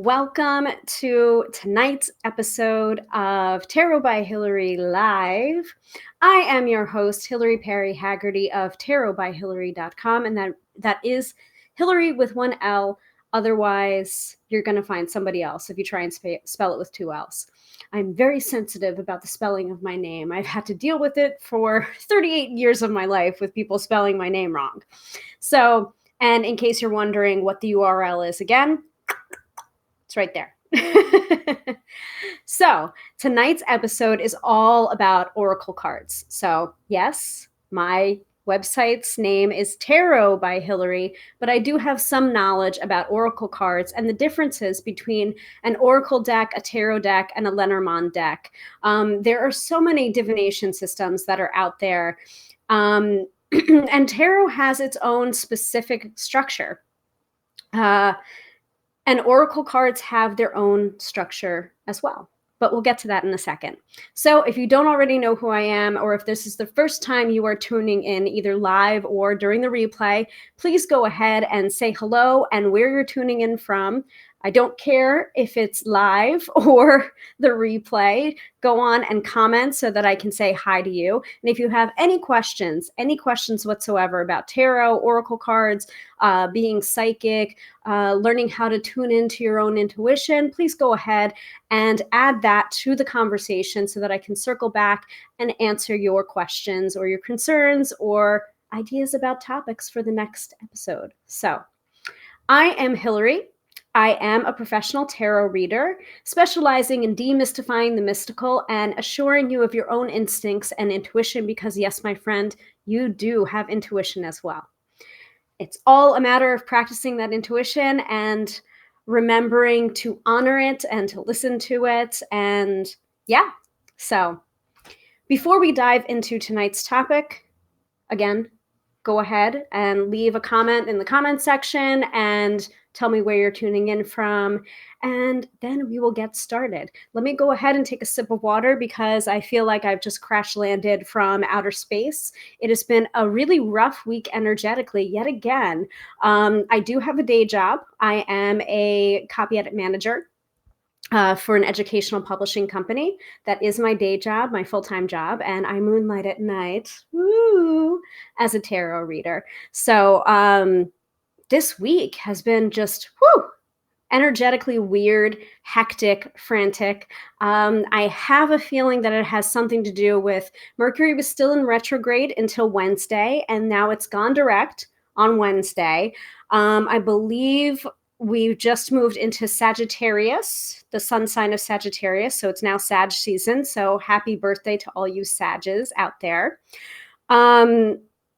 Welcome to tonight's episode of Tarot by Hilary Live. I am your host, Hilary Perry Haggerty of tarotbyhilary.com, and that is Hilary with one L. Otherwise, you're going to find somebody else if you try and spell it with two L's. I'm very sensitive about the spelling of my name. I've had to deal with it for 38 years of my life with people spelling my name wrong. So, and in case you're wondering what the URL is again, it's right there. So tonight's episode is all about oracle cards. So yes, my website's name is Tarot by Hilary, but I do have some knowledge about oracle cards and the differences between an oracle deck, a tarot deck, and a Lenormand deck. There are so many divination systems that are out there. And tarot has its own specific structure. And oracle cards have their own structure as well, but we'll get to that in a second. So if you don't already know who I am, or if this is the first time you are tuning in either live or during the replay, please go ahead and say hello and where you're tuning in from. I don't care if it's live or the replay. Go on and comment so that I can say hi to you. And if you have any questions whatsoever about tarot, oracle cards, being psychic, learning how to tune into your own intuition, please go ahead and add that to the conversation so that I can circle back and answer your questions or your concerns or ideas about topics for the next episode. So I am Hilary. I am a professional tarot reader, specializing in demystifying the mystical and assuring you of your own instincts and intuition because, yes, my friend, you do have intuition as well. It's all a matter of practicing that intuition and remembering to honor it and to listen to it. And yeah, so before we dive into tonight's topic, again, go ahead and leave a comment in the comment section and tell me where you're tuning in from, and then we will get started. Let me go ahead and take a sip of water because I feel like I've just crash landed from outer space. It has been a really rough week energetically yet again. I do have a day job. I am a copy edit manager for an educational publishing company. That is my day job, my full-time job, and I moonlight at night as a tarot reader. So this week has been just energetically weird, hectic, frantic. I have a feeling that it has something to do with Mercury was still in retrograde until Wednesday, and now it's gone direct on Wednesday. I believe we've just moved into Sagittarius, the sun sign of Sagittarius. So it's now Sag season. So happy birthday to all you Sages out there.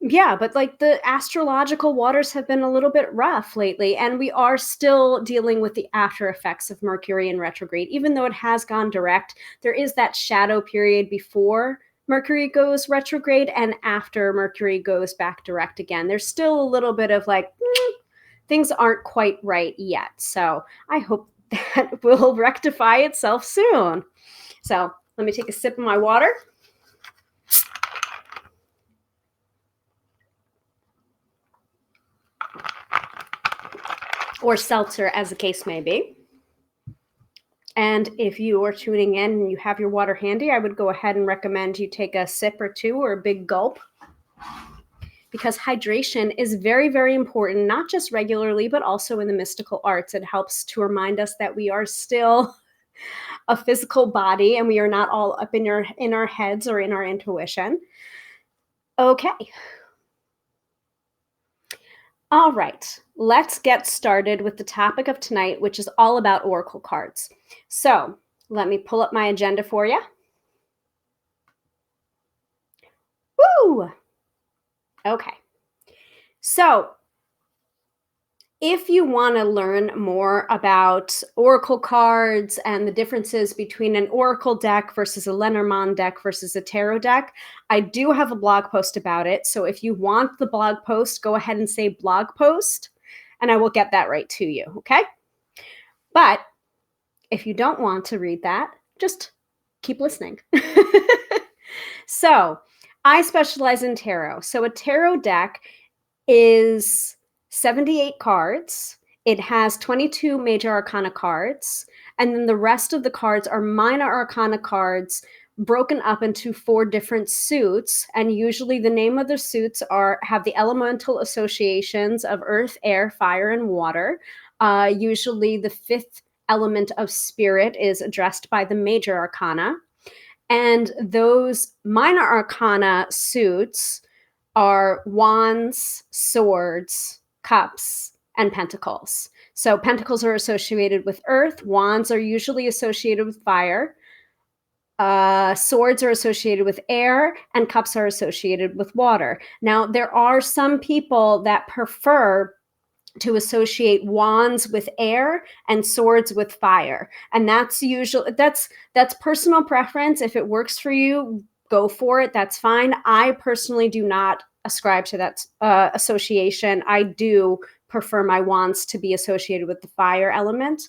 Yeah, but like the astrological waters have been a little bit rough lately, and we are still dealing with the after effects of Mercury in retrograde. Even though it has gone direct, there is that shadow period before Mercury goes retrograde and after Mercury goes back direct again. There's still a little bit of like, things aren't quite right yet. So I hope that will rectify itself soon. So let me take a sip of my water. Or seltzer, as the case may be. And if you are tuning in and you have your water handy, I would go ahead and recommend you take a sip or two or a big gulp, because hydration is very, very important, not just regularly, but also in the mystical arts. It helps to remind us that we are still a physical body and we are not all up in our heads or in our intuition. Okay. All right, let's get started with the topic of tonight, which is all about oracle cards. So let me pull up my agenda for you. Woo! Okay. So if you want to learn more about oracle cards and the differences between an oracle deck versus a Lenormand deck versus a tarot deck, I do have a blog post about it. So if you want the blog post, go ahead and say blog post, and I will get that right to you, okay? But if you don't want to read that, just keep listening. So I specialize in tarot. So a tarot deck is 78 cards. It has 22 major arcana cards, and then the rest of the cards are minor arcana cards broken up into 4 different suits, and usually the name of the suits have the elemental associations of earth, air, fire, and water. Usually the 5th element of spirit is addressed by the major arcana, and those minor arcana suits are wands, swords, cups, and pentacles. So pentacles are associated with earth, wands are usually associated with fire, swords are associated with air, and cups are associated with water. Now, there are some people that prefer to associate wands with air and swords with fire, and that's personal preference. If it works for you, go for it. That's fine. I personally do not ascribe to that association. I do prefer my wands to be associated with the fire element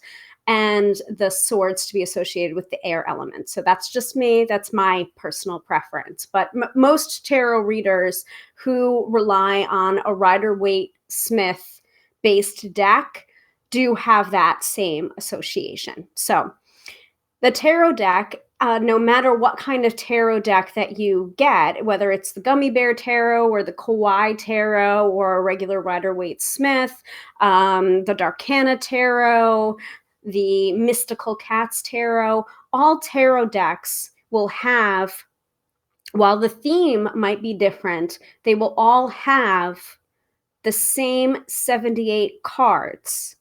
and the swords to be associated with the air element. So that's just me. That's my personal preference. But most tarot readers who rely on a Rider-Waite-Smith based deck do have that same association. So the tarot deck, no matter what kind of tarot deck that you get, whether it's the Gummy Bear Tarot or the Kawaii Tarot or a regular Rider-Waite-Smith, the Darkana Tarot, the Mystical Cats Tarot, all tarot decks will have, while the theme might be different, they will all have the same 78 cards.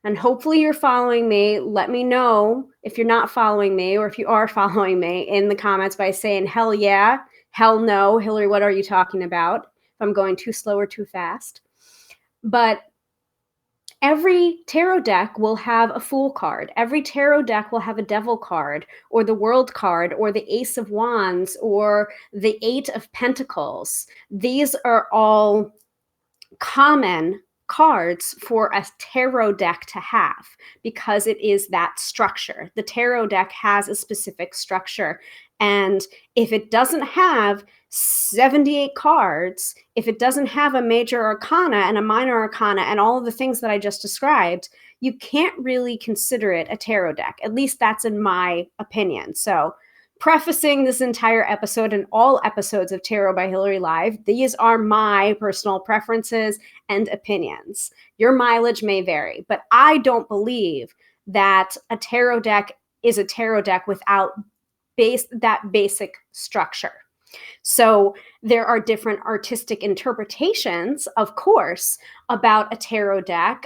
And hopefully you're following me. Let me know if you're not following me, or if you are following me in the comments by saying, hell yeah, hell no, Hilary, what are you talking about? If I'm going too slow or too fast. But every tarot deck will have a Fool card. Every tarot deck will have a Devil card, or the World card, or the Ace of Wands, or the 8 of Pentacles. These are all common cards for a tarot deck to have, because it is that structure. The tarot deck has a specific structure. And if it doesn't have 78 cards, if it doesn't have a major arcana and a minor arcana and all of the things that I just described, you can't really consider it a tarot deck. At least that's in my opinion. So prefacing this entire episode and all episodes of Tarot by Hilary Live, these are my personal preferences and opinions. Your mileage may vary, but I don't believe that a tarot deck is a tarot deck without that basic structure. So there are different artistic interpretations, of course, about a tarot deck.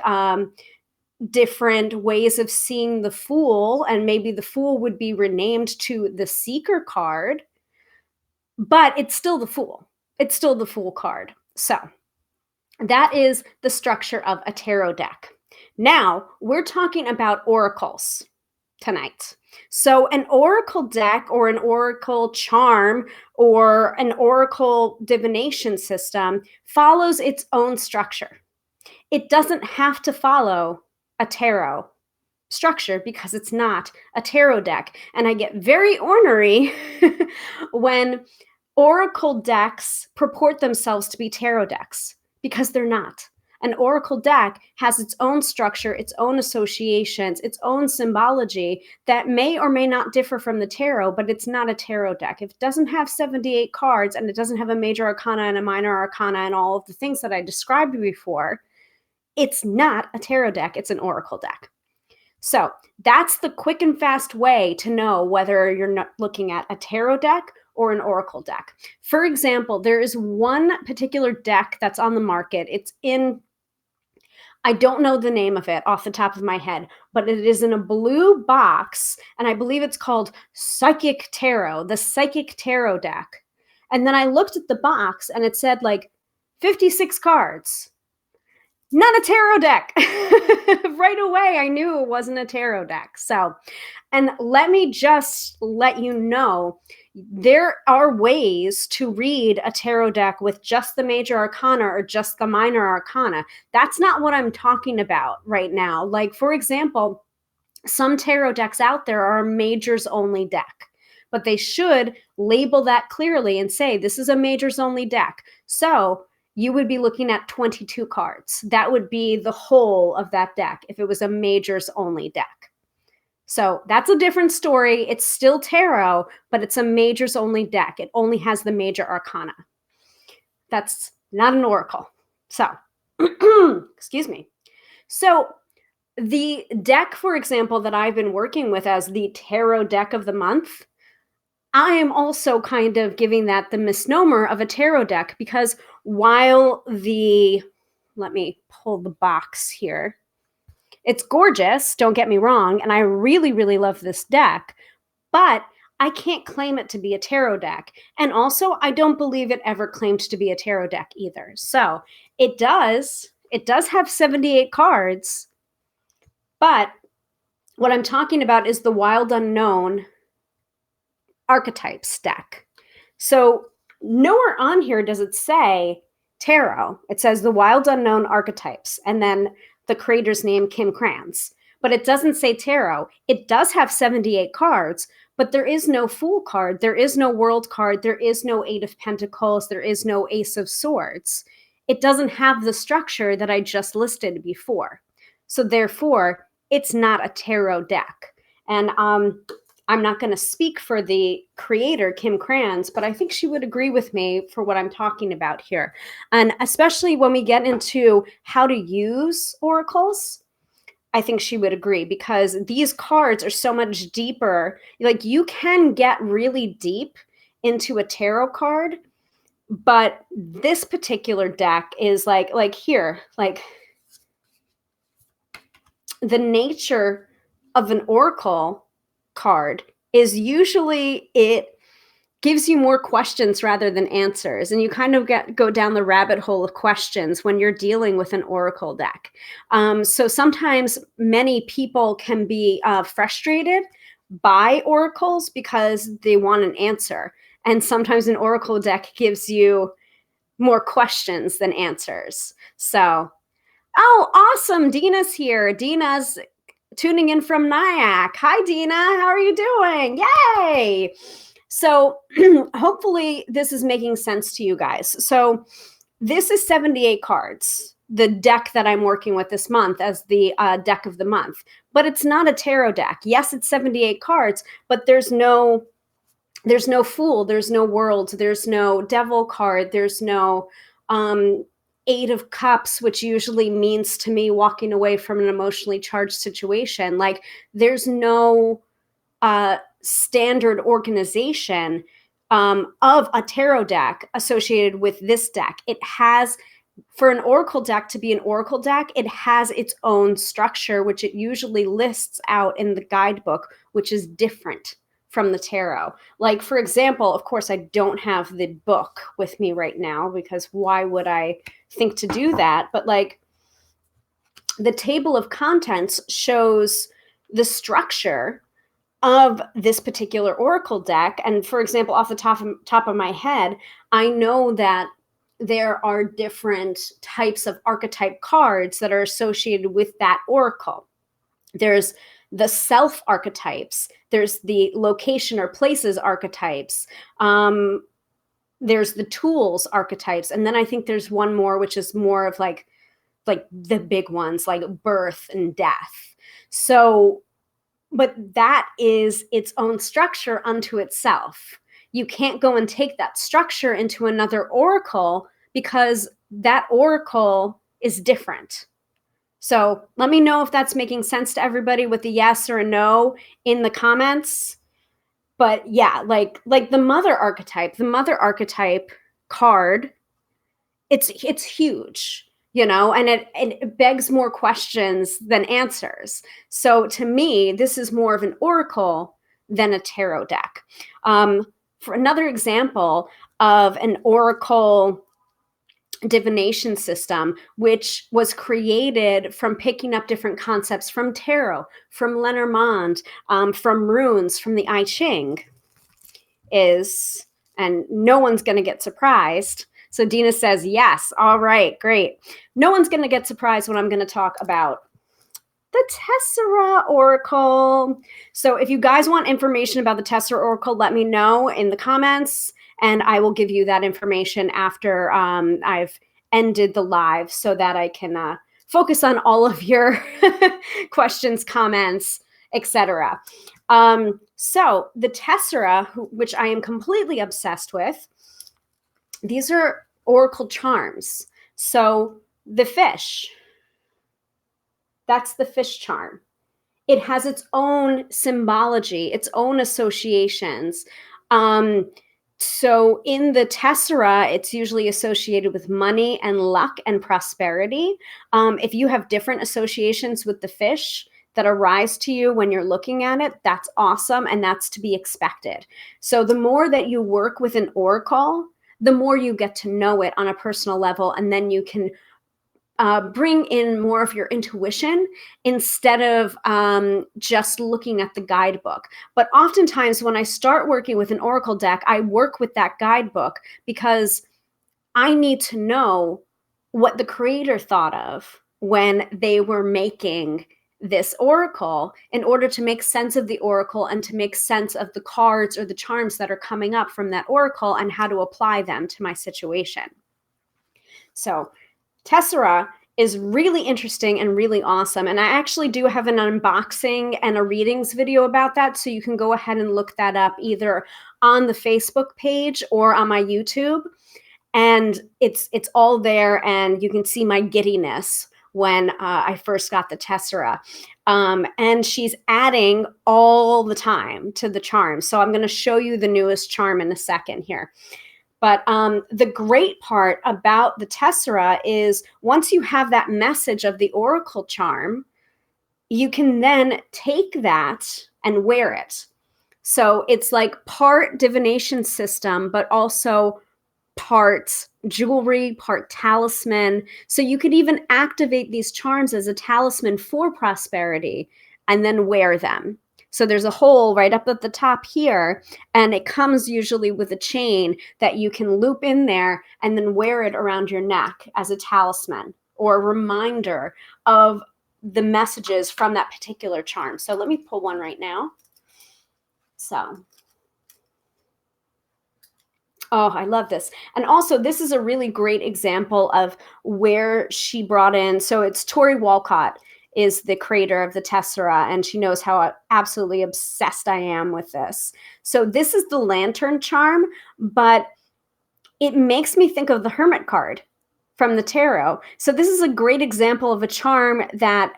Different ways of seeing the Fool, and maybe the Fool would be renamed to the Seeker card, but it's still the Fool. It's still the Fool card. So that is the structure of a tarot deck. Now we're talking about oracles tonight. So an oracle deck, or an oracle charm, or an oracle divination system follows its own structure. It doesn't have to follow a tarot structure, because it's not a tarot deck. And I get very ornery when oracle decks purport themselves to be tarot decks, because they're not. An oracle deck has its own structure, its own associations, its own symbology that may or may not differ from the tarot, but it's not a tarot deck. If it doesn't have 78 cards, and it doesn't have a major arcana and a minor arcana and all of the things that I described before, it's not a tarot deck, it's an oracle deck. So that's the quick and fast way to know whether you're not looking at a tarot deck or an oracle deck. For example, there is one particular deck that's on the market. It's in, I don't know the name of it off the top of my head, but it is in a blue box, and I believe it's called Psychic Tarot, the Psychic Tarot deck. And then I looked at the box and it said like 56 cards. Not a tarot deck. Right away, I knew it wasn't a tarot deck. So, and let me just let you know, there are ways to read a tarot deck with just the major arcana or just the minor arcana. That's not what I'm talking about right now. Like, for example, some tarot decks out there are a majors only deck, but they should label that clearly and say, this is a majors only deck. So you would be looking at 22 cards. That would be the whole of that deck if it was a majors only deck. So that's a different story. It's still tarot, but it's a majors only deck. It only has the major arcana. That's not an oracle. So, excuse me. So the deck, for example, that I've been working with as the tarot deck of the month, I am also kind of giving that the misnomer of a tarot deck, because while let me pull the box here. It's gorgeous, don't get me wrong, and I really, really love this deck, but I can't claim it to be a tarot deck. And also, I don't believe it ever claimed to be a tarot deck either. So it does have 78 cards, but what I'm talking about is the Wild Unknown archetypes deck. So nowhere on here does it say tarot. It says the Wild Unknown archetypes, and then the creator's name, Kim Krans. But it doesn't say tarot. It does have 78 cards, but there is no Fool card. There is no World card. There is no Eight of Pentacles. There is no Ace of Swords. It doesn't have the structure that I just listed before. So therefore, it's not a tarot deck. And I'm not going to speak for the creator, Kim Krans, but I think she would agree with me for what I'm talking about here. And especially when we get into how to use oracles, I think she would agree, because these cards are so much deeper. Like, you can get really deep into a tarot card, but this particular deck is like here, like the nature of an oracle card is usually it gives you more questions rather than answers, and you kind of go down the rabbit hole of questions when you're dealing with an oracle deck. So sometimes many people can be frustrated by oracles because they want an answer, and sometimes an oracle deck gives you more questions than answers. So, oh, awesome, Dina's here. Dina's tuning in from Nyack. Hi, Dina. How are you doing? Yay! So hopefully this is making sense to you guys. So this is 78 cards, the deck that I'm working with this month as the deck of the month. But it's not a tarot deck. Yes, it's 78 cards, but there's no Fool, there's no World, there's no Devil card, there's no Eight of Cups, which usually means to me walking away from an emotionally charged situation. Like, there's no standard organization of a tarot deck associated with this deck. It has, for an oracle deck to be an oracle deck, it has its own structure, which it usually lists out in the guidebook, which is different from the tarot. Like, for example, of course, I don't have the book with me right now, because why would I think to do that? But like, the table of contents shows the structure of this particular oracle deck. And for example, off the top of my head, I know that there are different types of archetype cards that are associated with that oracle. There's the self archetypes, there's the location or places archetypes, there's the tools archetypes, and then I think there's one more, which is more of like the big ones, like birth and death. So, but that is its own structure unto itself. You can't go and take that structure into another oracle, because that oracle is different. So let me know if that's making sense to everybody with a yes or a no in the comments. But yeah, like the mother archetype card, it's huge, you know, and it begs more questions than answers. So to me, this is more of an oracle than a tarot deck. For another example of an oracle divination system, which was created from picking up different concepts from tarot, from Lenormand, from runes, from the I Ching, is, and no one's going to get surprised. So Dina says, yes. All right, great. No one's going to get surprised when I'm going to talk about the Tessera Oracle. So if you guys want information about the Tessera Oracle, let me know in the comments, and I will give you that information after I've ended the live so that I can focus on all of your questions, comments, etc. So the tessera, which I am completely obsessed with, these are oracle charms. So the fish, that's the fish charm. It has its own symbology, its own associations. So in the tessera, it's usually associated with money and luck and prosperity. If you have different associations with the fish that arise to you when you're looking at it, that's awesome, and that's to be expected. So the more that you work with an oracle, the more you get to know it on a personal level, and then you can bring in more of your intuition instead of just looking at the guidebook. But oftentimes when I start working with an oracle deck, I work with that guidebook because I need to know what the creator thought of when they were making this oracle in order to make sense of the oracle and to make sense of the cards or the charms that are coming up from that oracle and how to apply them to my situation. So tessera is really interesting and really awesome. And I actually do have an unboxing and a readings video about that. So you can go ahead and look that up either on the Facebook page or on my YouTube. And it's all there, and you can see my giddiness when I first got the tessera. And she's adding all the time to the charms. So I'm going to show you the newest charm in a second here. But the great part about the tessera is once you have that message of the oracle charm, you can then take that and wear it. So it's like part divination system, but also part jewelry, part talisman. So you could even activate these charms as a talisman for prosperity and then wear them. So there's a hole right up at the top here, and it comes usually with a chain that you can loop in there and then wear it around your neck as a talisman or a reminder of the messages from that particular charm. So let me pull one right now. So, oh, I love this. And also, this is a really great example of where she brought in. So it's Tori Walcott is the creator of the tessera, and she knows how absolutely obsessed I am with this. So this is the lantern charm, but it makes me think of the hermit card from the tarot. So this is a great example of a charm that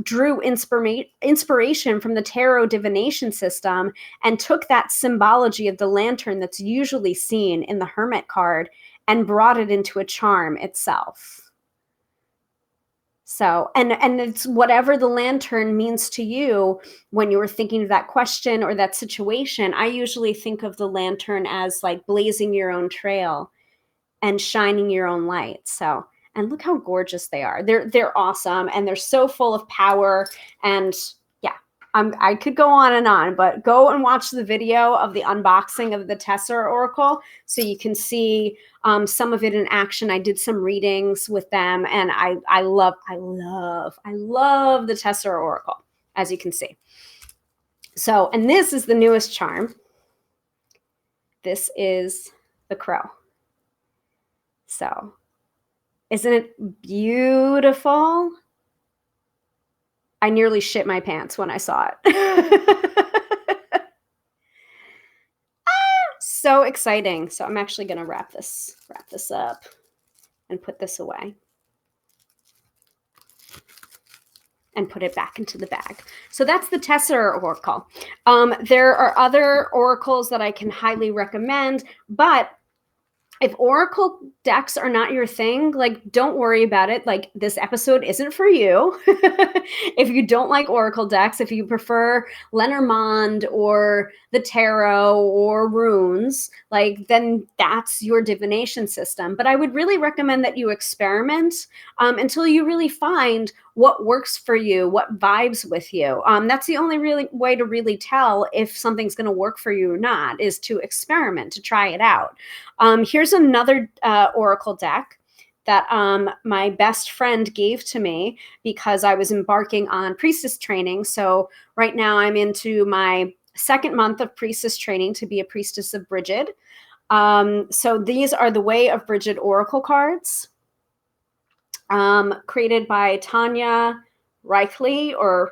drew inspiration from the tarot divination system and took that symbology of the lantern that's usually seen in the hermit card and brought it into a charm itself. So, and it's whatever the lantern means to you when you were thinking of that question or that situation. I usually think of the lantern as like blazing your own trail and shining your own light. So, and look how gorgeous they are. They're awesome, and they're so full of power. And yeah, I could go on, but go and watch the video of the unboxing of the Tessera Oracle so you can see some of it in action. I did some readings with them, and I love the Tessera Oracle, as you can see. So, and this is the newest charm. This is the crow. So, isn't it beautiful? I nearly shit my pants when I saw it. So exciting. So I'm actually going to wrap this up and put this away and put it back into the bag. So that's the Tessera Oracle. There are other oracles that I can highly recommend, but if oracle decks are not your thing, like, don't worry about it. Like, this episode isn't for you. If you don't like oracle decks, if you prefer Lenormand or the tarot or runes, like, then that's your divination system. But I would really recommend that you experiment until you really find what works for you, what vibes with you. That's the only really way to really tell if something's going to work for you or not, is to experiment, to try it out. Here's another oracle deck that my best friend gave to me because I was embarking on priestess training. So right now I'm into my second month of priestess training to be a priestess of Bridget. So these are the Way of Bridget oracle cards. created by Tanya Reichley, or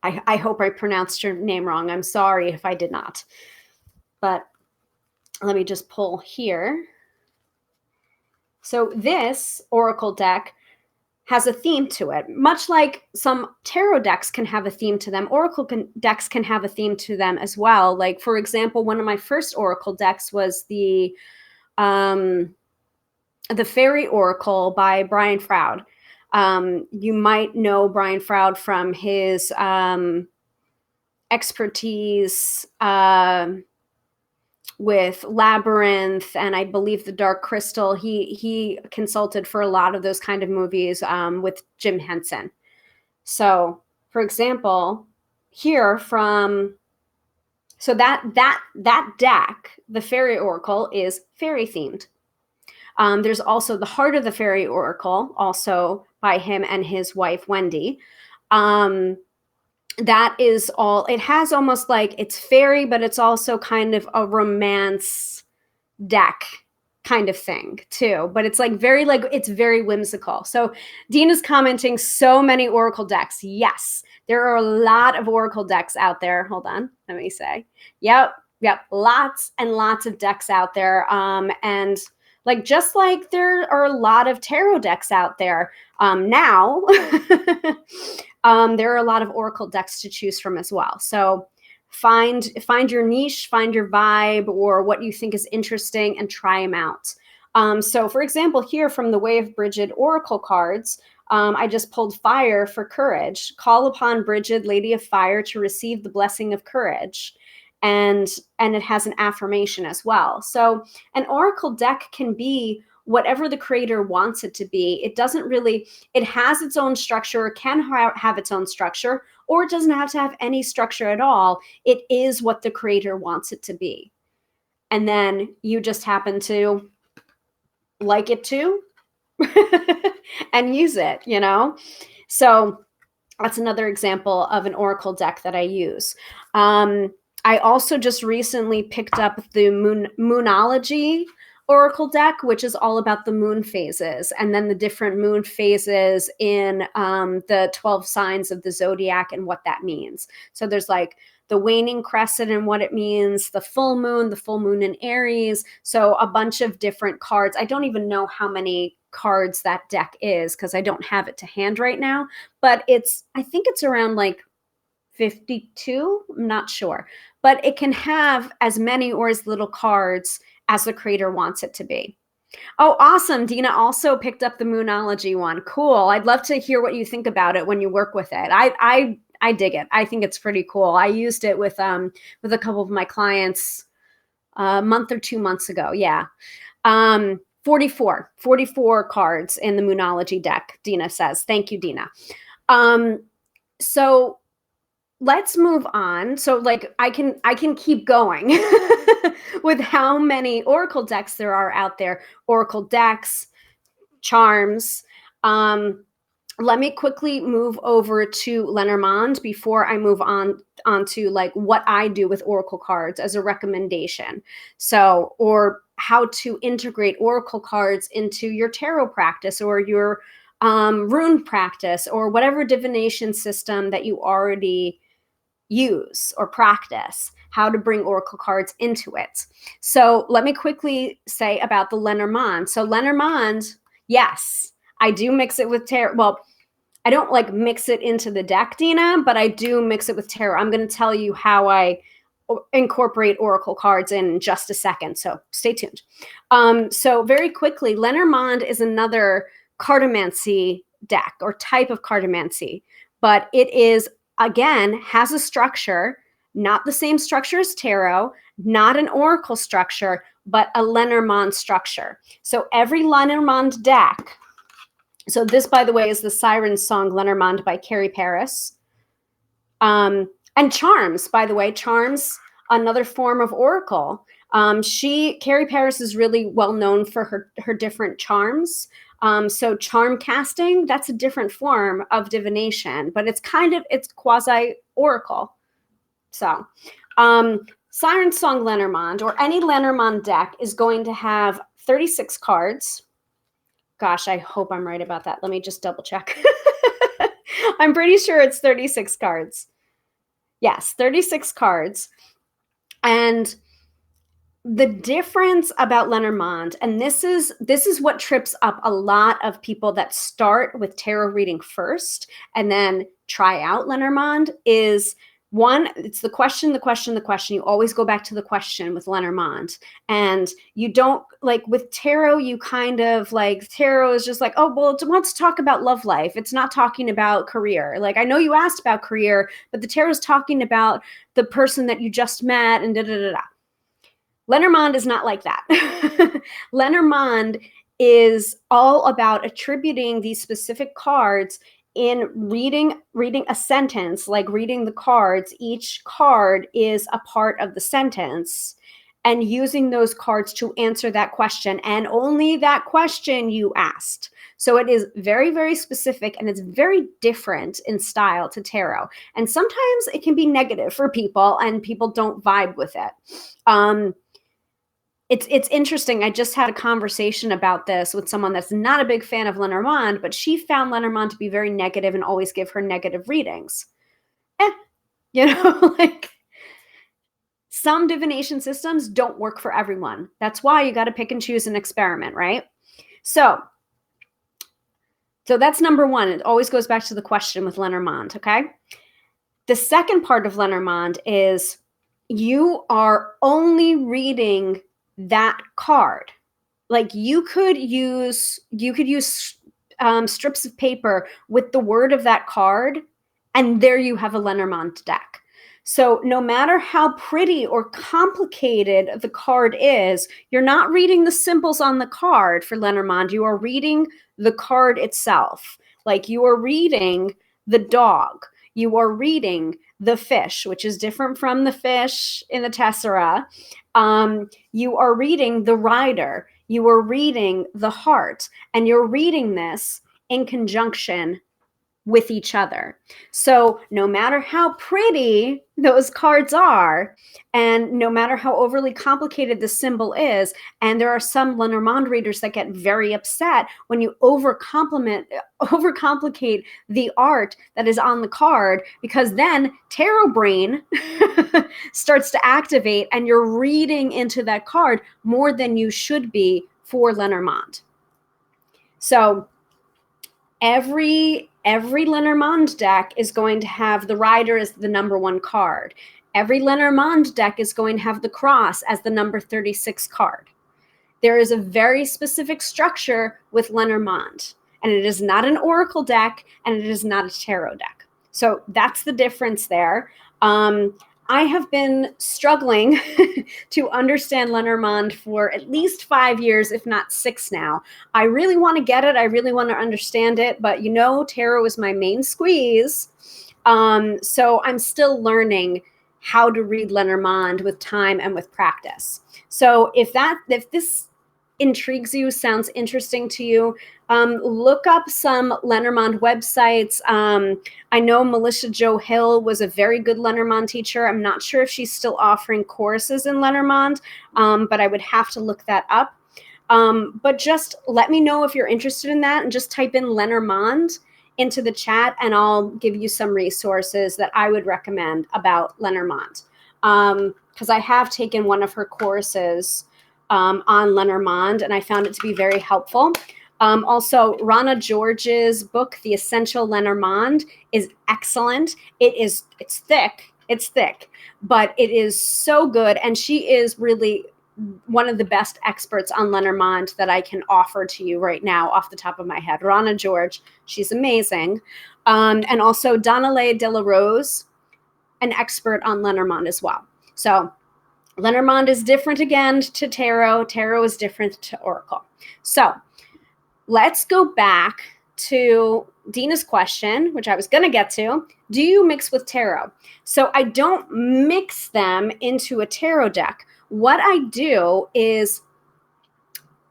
I hope I pronounced your name wrong. I'm sorry if I did not. But let me just pull here. So this Oracle deck has a theme to it. Much like some tarot decks can have a theme to them, Oracle decks can have a theme to them as well. Like, for example, one of my first Oracle decks was the Fairy Oracle by Brian Froud. You might know Brian Froud from his expertise with Labyrinth, and I believe The Dark Crystal. He consulted for a lot of those kind of movies with Jim Henson. So, for example, here from that deck, the Fairy Oracle, is fairy themed. There's also the Heart of the Fairy Oracle, also by him and his wife Wendy. That is all, it has almost like, it's fairy, but it's also kind of a romance deck kind of thing too. But it's it's very whimsical. So Dina's commenting, so many Oracle decks. Yes, there are a lot of Oracle decks out there. Hold on, let me say. Yep, lots and lots of decks out there. And just like there are a lot of tarot decks out there now, there are a lot of Oracle decks to choose from as well. So find your niche, find your vibe, or what you think is interesting, and try them out. So for example, here from the Way of Bridget Oracle cards, I just pulled Fire for courage. Call upon Bridget, Lady of Fire, to receive the blessing of courage. And it has an affirmation as well. So an Oracle deck can be whatever the creator wants it to be. It doesn't really, it has its own structure, can have its own structure, or it doesn't have to have any structure at all. It is what the creator wants it to be. And then you just happen to like it too and use it, you know? So that's another example of an Oracle deck that I use. I also just recently picked up the Moonology Oracle deck, which is all about the moon phases, and then the different moon phases in the 12 signs of the zodiac and what that means. So there's like the waning crescent and what it means, the full moon in Aries. So a bunch of different cards. I don't even know how many cards that deck is because I don't have it to hand right now, but I think it's around like 52. I'm not sure, but it can have as many or as little cards as the creator wants it to be. Oh, awesome. Dina also picked up the Moonology one. Cool. I'd love to hear what you think about it when you work with it. I dig it. I think it's pretty cool. I used it with a couple of my clients a month or 2 months ago. Yeah. 44 cards in the Moonology deck, Dina says. Thank you, Dina. So let's move on. So like I can keep going with how many Oracle decks there are out there. Oracle decks, charms. Let me quickly move over to Lenormand before I move on to like what I do with Oracle cards as a recommendation. So, or how to integrate Oracle cards into your tarot practice or your rune practice or whatever divination system that you already use or practice, how to bring Oracle cards into it. So let me quickly say about the Lenormand. So Lenormand, yes, I do mix it with tarot. Well, I don't like mix it into the deck, Dina, but I do mix it with tarot. I'm going to tell you how I incorporate Oracle cards in just a second. So stay tuned. So very quickly, Lenormand is another cartomancy deck or type of cartomancy, but it is, again, has a structure, not the same structure as tarot, not an Oracle structure, but a Lenormand structure. So every Lenormand deck, so this, by the way, is the Siren Song Lenormand by Carrie Paris. And charms, by the way, charms, another form of Oracle. Carrie Paris is really well known for her different charms. So charm casting, that's a different form of divination, but it's quasi Oracle. So Siren Song Lenormand or any Lenormand deck is going to have 36 cards, Gosh, I hope I'm right about that. Let me just double check. I'm pretty sure it's 36 cards. Yes, 36 cards. And the difference about Lenormand, and this is what trips up a lot of people that start with tarot reading first and then try out Lenormand, is one, it's the question. You always go back to the question with Lenormand. And you don't, like with tarot, you kind of like, tarot is just like, oh, well, it wants to talk about love life. It's not talking about career. Like, I know you asked about career, but the tarot is talking about the person that you just met and da da da da. Lenormand is not like that. Lenormand is all about attributing these specific cards in reading a sentence, like reading the cards. Each card is a part of the sentence, and using those cards to answer that question, and only that question you asked. So it is very, very specific, and it's very different in style to tarot. And sometimes it can be negative for people, and people don't vibe with it. It's interesting. I just had a conversation about this with someone that's not a big fan of Lenormand, but she found Lenormand to be very negative and always give her negative readings. Like some divination systems don't work for everyone. That's why you got to pick and choose and experiment, right? So that's number one. It always goes back to the question with Lenormand, okay? The second part of Lenormand is you are only reading that card. Like you could use strips of paper with the word of that card, and there you have a Lenormand deck. So no matter how pretty or complicated the card is, you're not reading the symbols on the card for Lenormand. You are reading the card itself. Like you are reading the dog. You are reading the fish, which is different from the fish in the tessera. You are reading the rider. You are reading the heart. And you're reading this in conjunction with each other. So no matter how pretty those cards are, and no matter how overly complicated the symbol is, and there are some Lenormand readers that get very upset when you overcomplicate the art that is on the card, because then tarot brain starts to activate and you're reading into that card more than you should be for Lenormand. So every Lenormand deck is going to have the rider as the number one card. Every Lenormand deck is going to have the cross as the number 36 card. There is a very specific structure with Lenormand, and it is not an oracle deck, and it is not a tarot deck. So that's the difference there. I have been struggling to understand Lenormand for at least 5 years, if not 6 now. I really want to get it. I really want to understand it. But tarot is my main squeeze. So I'm still learning how to read Lenormand with time and with practice. So if this intrigues you, sounds interesting to you, look up some Lenormand websites. I know Melissa Jo Hill was a very good Lenormand teacher. I'm not sure if she's still offering courses in Lenormand, but I would have to look that up. But just let me know if you're interested in that, and just type in Lenormand into the chat, and I'll give you some resources that I would recommend about Lenormand. Because I have taken one of her courses on Lenormand, and I found it to be very helpful. Also, Rana George's book, The Essential Lenormand, is excellent. It's thick, but it is so good. And she is really one of the best experts on Lenormand that I can offer to you right now off the top of my head. Rana George, she's amazing. And also Donale de la Rose, an expert on Lenormand as well. So Lenormand is different again to tarot. Tarot is different to oracle. So let's go back to Dina's question, which I was going to get to. Do you mix with tarot? So I don't mix them into a tarot deck. What I do is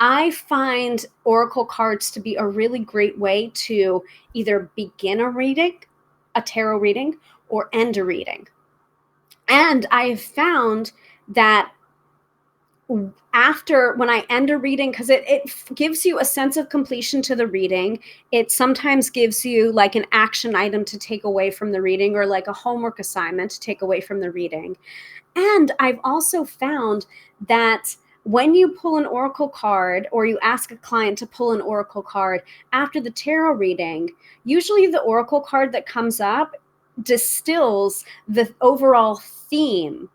I find oracle cards to be a really great way to either begin a tarot reading, or end a reading. And I have found that after, when I end a reading, because it gives you a sense of completion to the reading. It sometimes gives you like an action item to take away from the reading, or like a homework assignment to take away from the reading. And I've also found that when you pull an oracle card, or you ask a client to pull an oracle card after the tarot reading, usually the oracle card that comes up distills the overall theme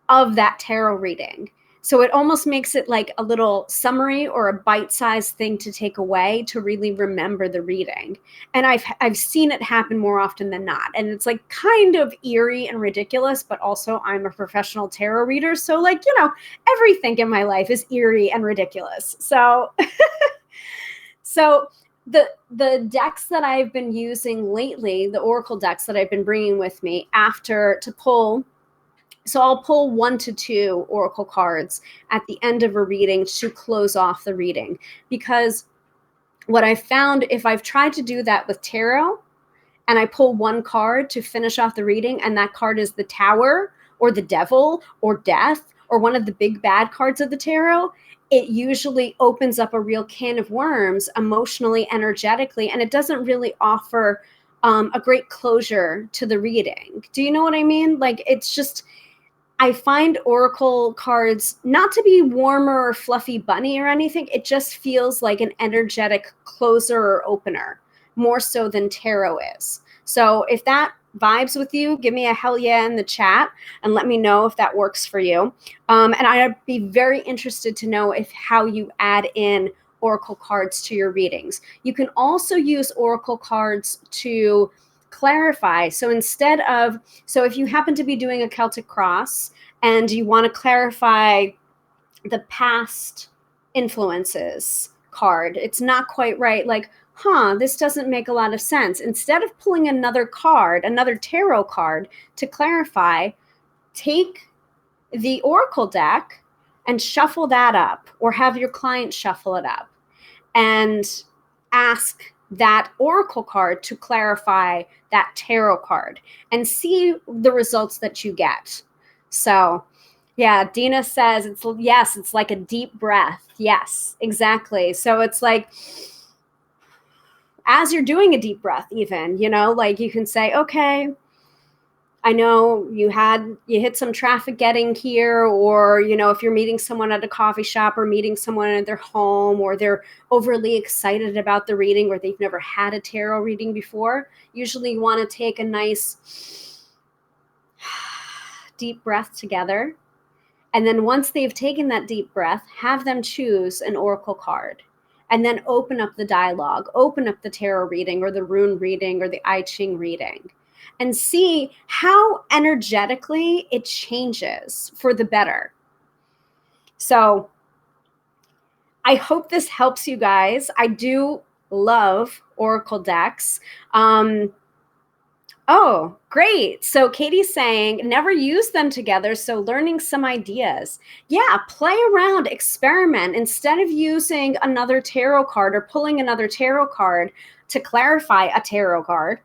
of that tarot reading. So it almost makes it like a little summary or a bite-sized thing to take away to really remember the reading. And I've seen it happen more often than not. And it's like kind of eerie and ridiculous, but also I'm a professional tarot reader. So like, everything in my life is eerie and ridiculous. So so the decks that I've been using lately, the oracle decks that I've been bringing with me to pull. So I'll pull 1 to 2 oracle cards at the end of a reading to close off the reading. Because what I found, if I've tried to do that with tarot and I pull one card to finish off the reading, and that card is the Tower or the Devil or Death or one of the big bad cards of the tarot, it usually opens up a real can of worms emotionally, energetically, and it doesn't really offer a great closure to the reading. Do you know what I mean? Like, it's just, I find oracle cards not to be warmer or fluffy bunny or anything. It just feels like an energetic closer or opener, more so than tarot is. So if that vibes with you, give me a hell yeah in the chat and let me know if that works for you. And I'd be very interested to know how you add in oracle cards to your readings. You can also use oracle cards to clarify. So if you happen to be doing a Celtic cross and you want to clarify the past influences card, it's not quite right. Like, this doesn't make a lot of sense. Instead of pulling another tarot card to clarify, take the oracle deck and shuffle that up, or have your client shuffle it up and ask that oracle card to clarify that tarot card and see the results that you get. So yeah, Dina says it's like a deep breath. Yes, exactly. So it's like, as you're doing a deep breath, even, like you can say, okay, I know you hit some traffic getting here, or, if you're meeting someone at a coffee shop or meeting someone at their home, or they're overly excited about the reading, or they've never had a tarot reading before, usually you want to take a nice deep breath together. And then once they've taken that deep breath, have them choose an oracle card, and then open up the dialogue, open up the tarot reading or the rune reading or the I Ching reading, and see how energetically it changes for the better. So I hope this helps you guys. I do love oracle decks. Oh, great. So Katie's saying never use them together, so learning some ideas. Yeah, play around, experiment. Instead of using another tarot card or pulling another tarot card to clarify a tarot card,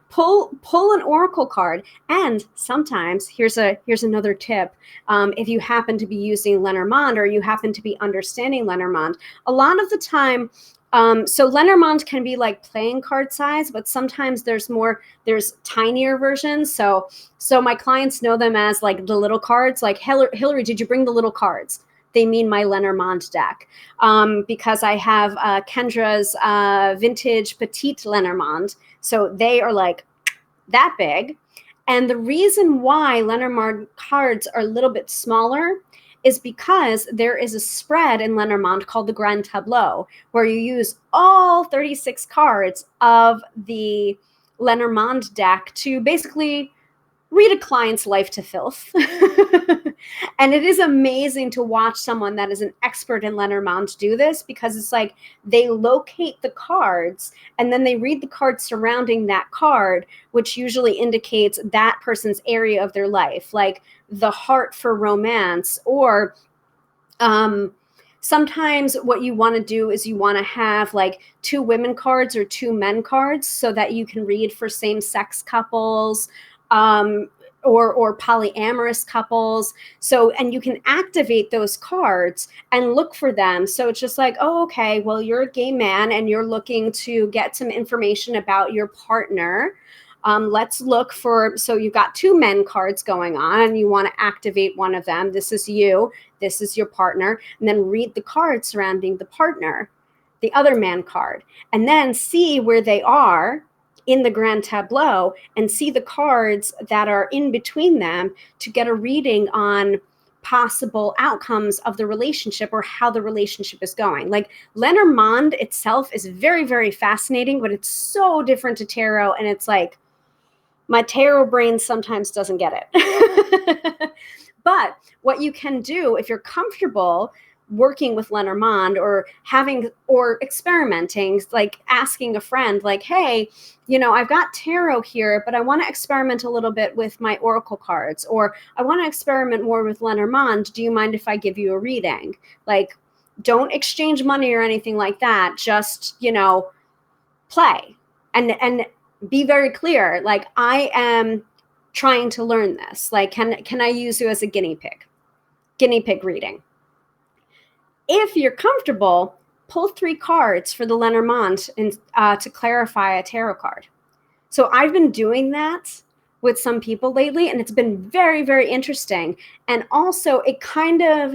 pull an oracle card. And sometimes, here's another tip. If you happen to be using Lenormand, or you happen to be understanding Lenormand, a lot of the time, so Lenormand can be like playing card size, but sometimes there's tinier versions. So my clients know them as like the little cards. Like, Hilary, did you bring the little cards? They mean my Lenormand deck, because I have Kendra's vintage petite Lenormand. So they are like that big. And the reason why Lenormand cards are a little bit smaller is because there is a spread in Lenormand called the Grand Tableau, where you use all 36 cards of the Lenormand deck to basically read a client's life to filth. And it is amazing to watch someone that is an expert in Lenormand do this, because it's like they locate the cards and then they read the cards surrounding that card, which usually indicates that person's area of their life, like the heart for romance, or sometimes what you want to do is you want to have like 2 women cards or 2 men cards, so that you can read for same-sex couples, or polyamorous couples. So, and you can activate those cards and look for them. So it's just like, oh, okay, well, you're a gay man and you're looking to get some information about your partner. Let's look for, so you've got two men cards going on and you want to activate one of them. This is you, this is your partner, and then read the cards surrounding the partner, the other man card, and then see where they are in the grand tableau and see the cards that are in between them to get a reading on possible outcomes of the relationship or how the relationship is going. Like Lenormand itself is very, very fascinating, but it's so different to tarot. And it's like, my tarot brain sometimes doesn't get it. But what you can do if you're comfortable working with Lenormand or having or experimenting, like asking a friend, like, hey, you know, I've got tarot here, but I want to experiment a little bit with my oracle cards, or I want to experiment more with Lenormand. Do you mind if I give you a reading? Like, don't exchange money or anything like that. Just, you know, play and be very clear. Like, I am trying to learn this. Like, can I use you as a guinea pig reading? If you're comfortable, pull 3 cards for the Lenormand to clarify a tarot card. So I've been doing that with some people lately, and it's been very, very interesting. And also it kind of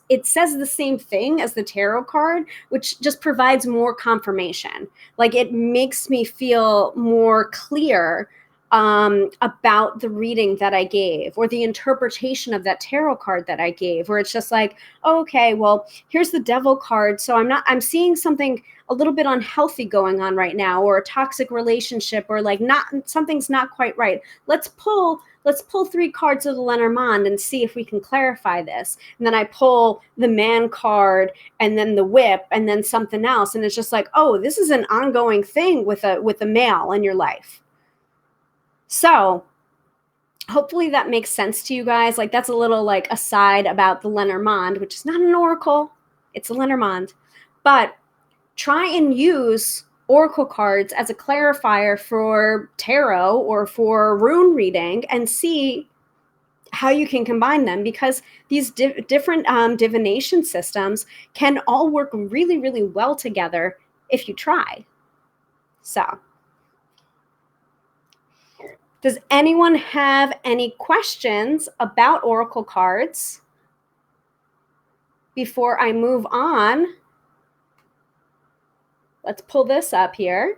it says the same thing as the tarot card, which just provides more confirmation. Like, it makes me feel more clear about the reading that I gave or the interpretation of that tarot card that I gave, where it's just like, oh, okay, well, here's the devil card. So I'm seeing something a little bit unhealthy going on right now, or a toxic relationship, or like something's not quite right. Let's pull 3 cards of the Lenormand and see if we can clarify this. And then I pull the man card and then the whip and then something else. And it's just like, oh, this is an ongoing thing with a male in your life. So hopefully that makes sense to you guys. Like, that's a little like aside about the Lenormand, which is not an oracle, it's a Lenormand. But try and use oracle cards as a clarifier for tarot or for rune reading and see how you can combine them, because these different divination systems can all work really, really well together if you try. So, does anyone have any questions about oracle cards before I move on? Let's pull this up here.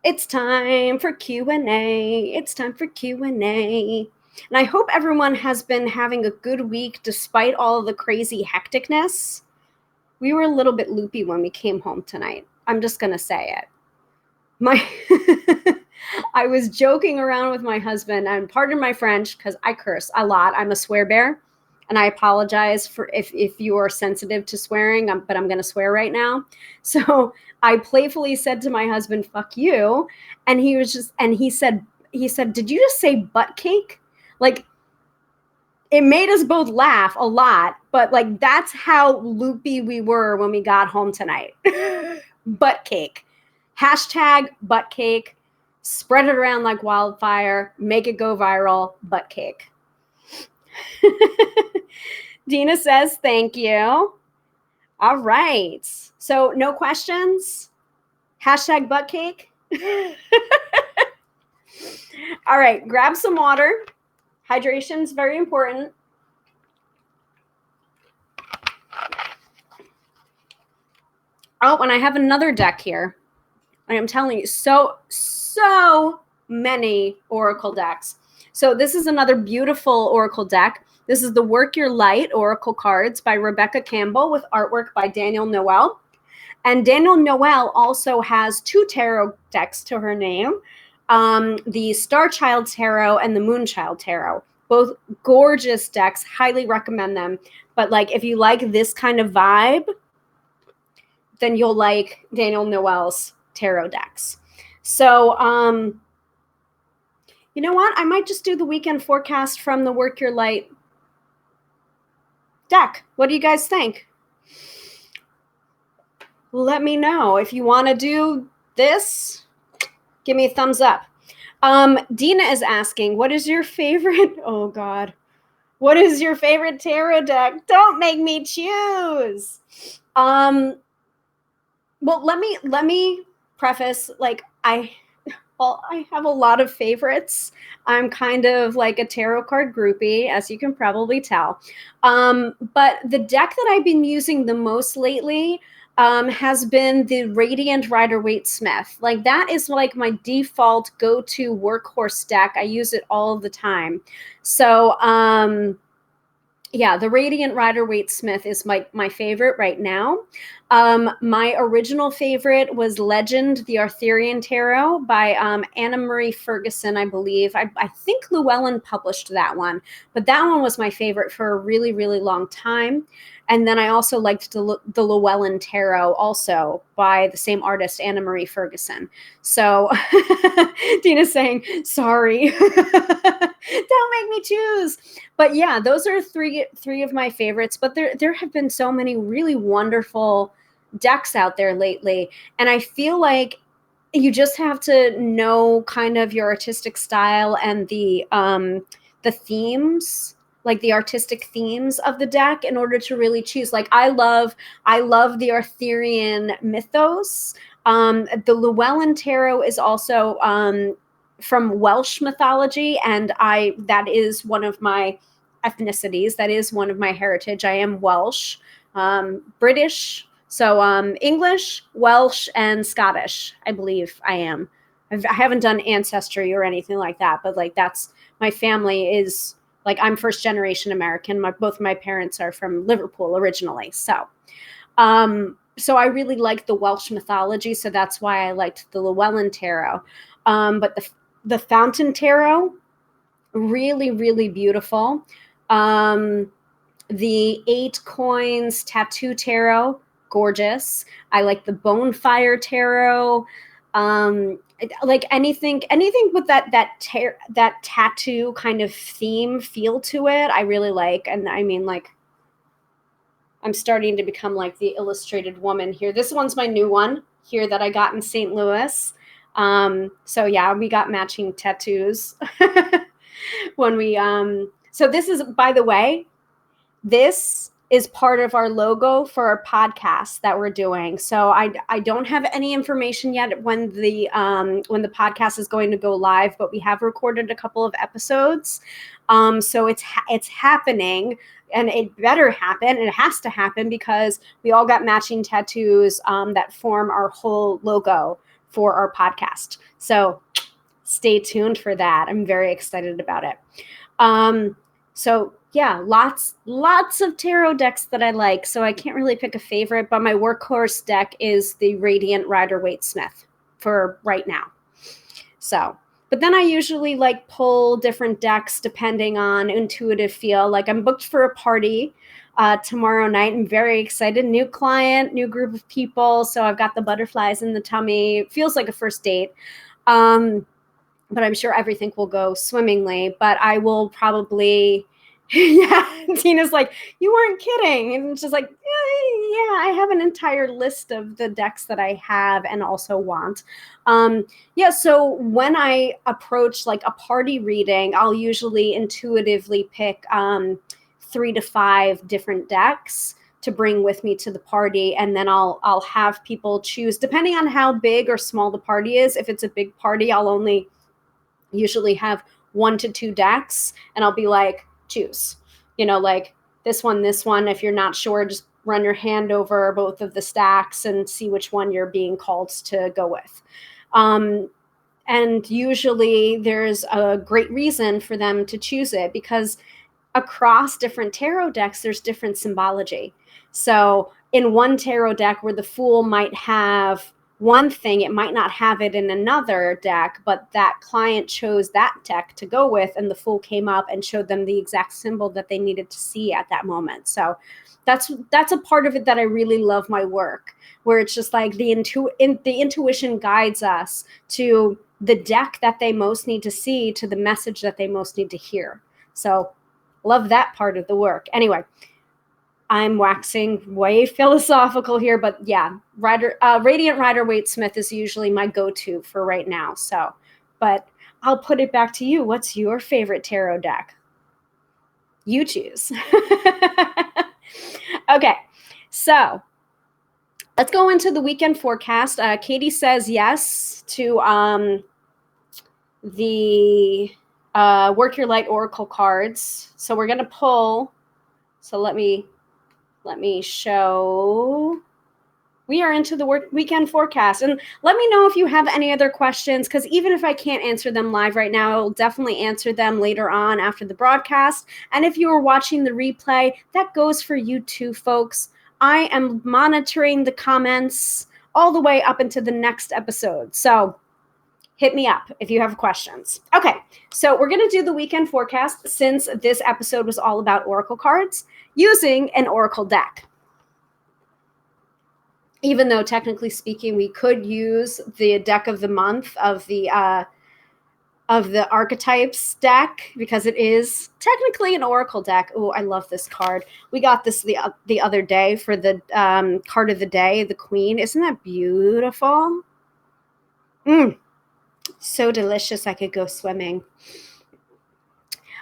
It's time for Q&A. It's time for Q&A. And I hope everyone has been having a good week despite all of the crazy hecticness. We were a little bit loopy when we came home tonight. I'm just going to say it. I was joking around with my husband, and pardon my French because I curse a lot. I'm a swear bear, and I apologize for if you are sensitive to swearing, but I'm going to swear right now. So I playfully said to my husband, "Fuck you," and he said, "Did you just say butt cake?" Like, it made us both laugh a lot, but like, that's how loopy we were when we got home tonight. Butt cake. Hashtag butt cake. Spread it around like wildfire. Make it go viral. Butt cake. Dina says, thank you. All right. So no questions? Hashtag butt cake. All right. Grab some water. Hydration is very important. Oh, and I have another deck here. I am telling you, so many oracle decks. So this is another beautiful oracle deck. This is the Work Your Light Oracle Cards by Rebecca Campbell with artwork by Daniel Noel. And Daniel Noel also has 2 tarot decks to her name, the Star Child Tarot and the Moon Child Tarot. Both gorgeous decks, highly recommend them. But like, if you like this kind of vibe, then you'll like Daniel Noel's tarot decks. So, you know what? I might just do the weekend forecast from the Work Your Light deck. What do you guys think? Let me know. If you want to do this, give me a thumbs up. Dina is asking, what is your favorite? Oh God. What is your favorite tarot deck? Don't make me choose. Um, well, let me preface, like, I have a lot of favorites. I'm kind of like a tarot card groupie, as you can probably tell. But the deck that I've been using the most lately has been the Radiant Rider-Waite Smith. Like, that is like my default go-to workhorse deck. I use it all the time. So, yeah, the Radiant Rider-Waite Smith is my favorite right now. My original favorite was Legend, the Arthurian Tarot by Anna Marie Ferguson, I believe. I think Llewellyn published that one, but that one was my favorite for a really, really long time. And then I also liked the Llewellyn Tarot, also by the same artist, Anna Marie Ferguson. So Dina's saying, sorry, don't make me choose. But yeah, those are three of my favorites. But there have been so many really wonderful decks out there lately, and I feel like you just have to know kind of your artistic style and the themes, like the artistic themes of the deck, in order to really choose. Like, I love the Arthurian mythos. The Llewellyn Tarot is also from Welsh mythology, and that is one of my ethnicities. That is one of my heritage. I am Welsh, British, so English, Welsh, and Scottish, I believe I am. I haven't done ancestry or anything like that, but like, that's my family is like, I'm first generation American. Both my parents are from Liverpool originally. So I really liked the Welsh mythology, so that's why I liked the Llewellyn Tarot. But the Fountain Tarot, really, really beautiful. The 8 Coins Tattoo Tarot, gorgeous. I like the Bonefire Tarot. Like anything with that tattoo kind of theme feel to it, I really like. And I mean, like, I'm starting to become like the illustrated woman here. This one's my new one here that I got in St. Louis. So yeah, we got matching tattoos when we so this is, by the way, this is part of our logo for our podcast that we're doing. So I don't have any information yet when the podcast is going to go live, but we have recorded a couple of episodes. So it's happening, and it better happen. And it has to happen because we all got matching tattoos that form our whole logo for our podcast. So stay tuned for that. I'm very excited about it. So yeah, lots of tarot decks that I like. So I can't really pick a favorite, but my workhorse deck is the Radiant Rider-Waite Smith for right now. So, but then I usually like pull different decks depending on intuitive feel. Like, I'm booked for a party tomorrow night. I'm very excited. New client, new group of people. So I've got the butterflies in the tummy. It feels like a first date. But I'm sure everything will go swimmingly. But I will probably, yeah, Tina's like, you weren't kidding. And it's just like, yeah, I have an entire list of the decks that I have and also want. Yeah, so when I approach like a party reading, I'll usually intuitively pick 3 to 5 different decks to bring with me to the party, and then I'll have people choose depending on how big or small the party is. If it's a big party, I'll only usually have 1 to 2 decks, and I'll be like, choose, like this one. If you're not sure, just run your hand over both of the stacks and see which one you're being called to go with. And usually there's a great reason for them to choose it, because across different tarot decks, there's different symbology. So in one tarot deck where the Fool might have one thing, it might not have it in another deck, but that client chose that deck to go with, and the Fool came up and showed them the exact symbol that they needed to see at that moment. So that's a part of it that I really love my work, where it's just like the intuition guides us to the deck that they most need to see, to the message that they most need to hear. So love that part of the work. Anyway, I'm waxing way philosophical here, but yeah, Radiant Rider-Waite Smith is usually my go-to for right now. So, but I'll put it back to you. What's your favorite tarot deck? You choose. Okay, so let's go into the weekend forecast. Katie says yes to the Work Your Light Oracle cards. So we're going to pull. So let me show. We are into the weekend forecast. And let me know if you have any other questions, because even if I can't answer them live right now, I'll definitely answer them later on after the broadcast. And if you are watching the replay, that goes for you too, folks. I am monitoring the comments all the way up into the next episode. So hit me up if you have questions. Okay, so we're going to do the weekend forecast since this episode was all about oracle cards using an oracle deck. Even though technically speaking, we could use the deck of the month of the archetypes deck, because it is technically an oracle deck. Oh, I love this card. We got this the other day for the card of the day, the Queen. Isn't that beautiful? So delicious. I could go swimming.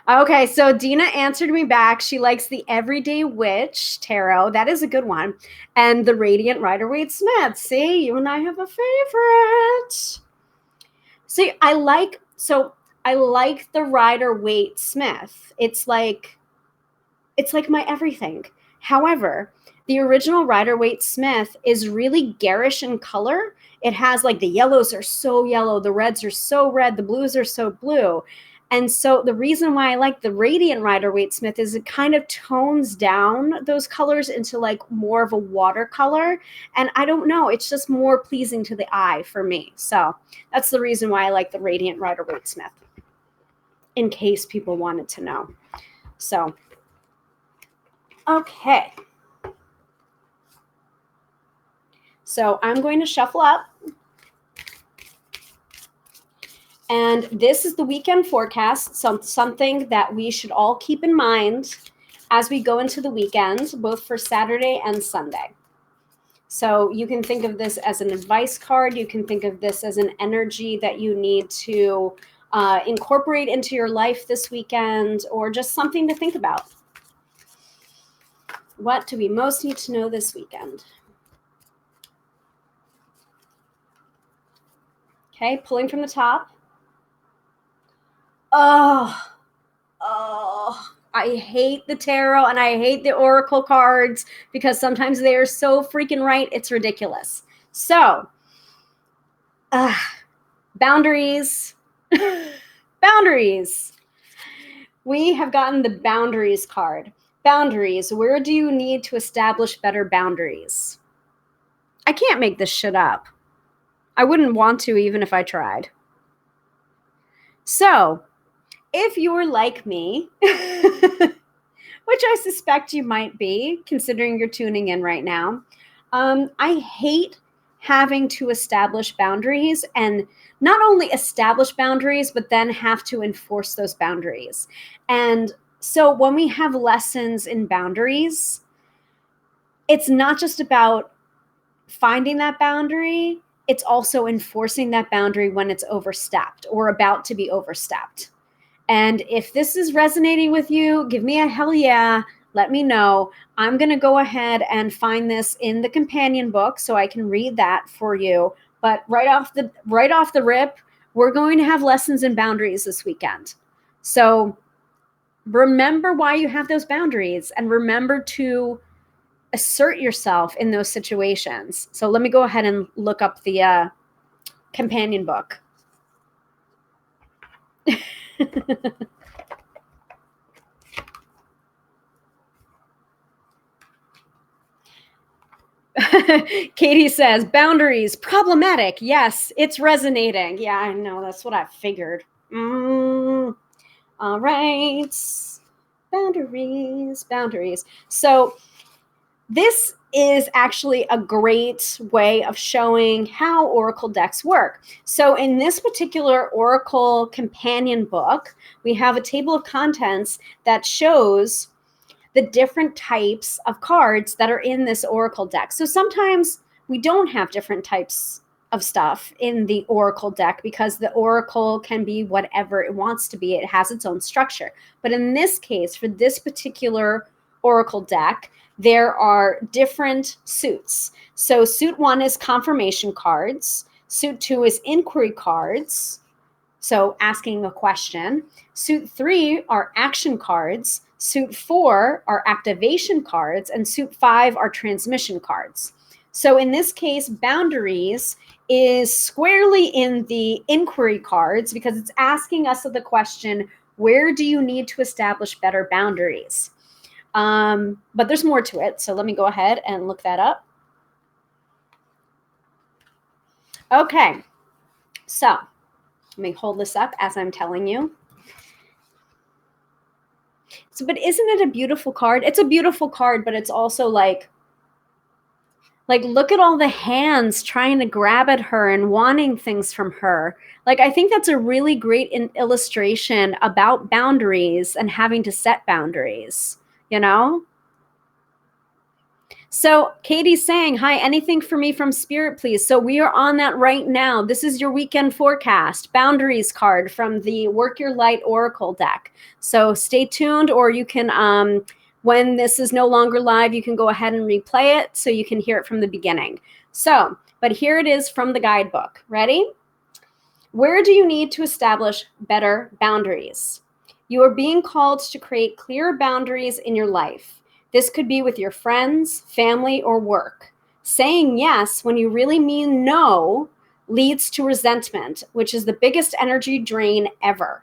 Okay, so Dina answered me back. She likes the Everyday Witch Tarot. That is a good one. And the Radiant Rider-Waite-Smith. See, you and I have a favorite. See, I like the Rider-Waite-Smith. It's like my everything. However, the original Rider-Waite-Smith is really garish in color. It has like the yellows are so yellow, the reds are so red, the blues are so blue. And so the reason why I like the Radiant Rider-Waite-Smith is it kind of tones down those colors into like more of a watercolor. And I don't know, it's just more pleasing to the eye for me. So that's the reason why I like the Radiant Rider-Waite-Smith, in case people wanted to know. So, okay. So I'm going to shuffle up. And this is the weekend forecast, something that we should all keep in mind as we go into the weekend, both for Saturday and Sunday. So you can think of this as an advice card. You can think of this as an energy that you need to incorporate into your life this weekend, or just something to think about. What do we most need to know this weekend? Okay, pulling from the top. Oh, I hate the tarot and I hate the oracle cards because sometimes they are so freaking right. It's ridiculous. So, boundaries. Boundaries. We have gotten the boundaries card. Boundaries. Where do you need to establish better boundaries? I can't make this shit up. I wouldn't want to even if I tried. So, if you're like me, which I suspect you might be, considering you're tuning in right now, I hate having to establish boundaries, and not only establish boundaries, but then have to enforce those boundaries. And so when we have lessons in boundaries, it's not just about finding that boundary, it's also enforcing that boundary when it's overstepped or about to be overstepped. And if this is resonating with you, give me a hell yeah. Let me know. I'm going to go ahead and find this in the companion book so I can read that for you. But right off the rip, we're going to have lessons in boundaries this weekend. So remember why you have those boundaries and remember to assert yourself in those situations. So let me go ahead and look up the companion book. Katie says, boundaries, problematic. Yes, it's resonating. Yeah, I know. That's what I figured. All right. Boundaries. So this is actually a great way of showing how oracle decks work. So in this particular oracle companion book, we have a table of contents that shows the different types of cards that are in this oracle deck. So sometimes we don't have different types of stuff in the oracle deck because the oracle can be whatever it wants to be. It has its own structure. But in this case, for this particular oracle deck, there are different suits. So suit 1 is confirmation cards. Suit 2 is inquiry cards, so asking a question. Suit 3 are action cards. Suit 4 are activation cards. And suit 5 are transmission cards. So in this case, boundaries is squarely in the inquiry cards because it's asking us the question, where do you need to establish better boundaries? But there's more to it. So let me go ahead and look that up. Okay, so let me hold this up as I'm telling you. So, but isn't it a beautiful card? It's a beautiful card, but it's also like look at all the hands trying to grab at her and wanting things from her. Like, I think that's a really great illustration about boundaries and having to set boundaries, you know? So Katie's saying, hi, anything for me from Spirit, please. So we are on that right now. This is your weekend forecast, boundaries card from the Work Your Light Oracle deck. So stay tuned, or you can, when this is no longer live, you can go ahead and replay it so you can hear it from the beginning. So, but here it is from the guidebook. Ready? Where do you need to establish better boundaries? You are being called to create clear boundaries in your life. This could be with your friends, family, or work. Saying yes when you really mean no leads to resentment, which is the biggest energy drain ever.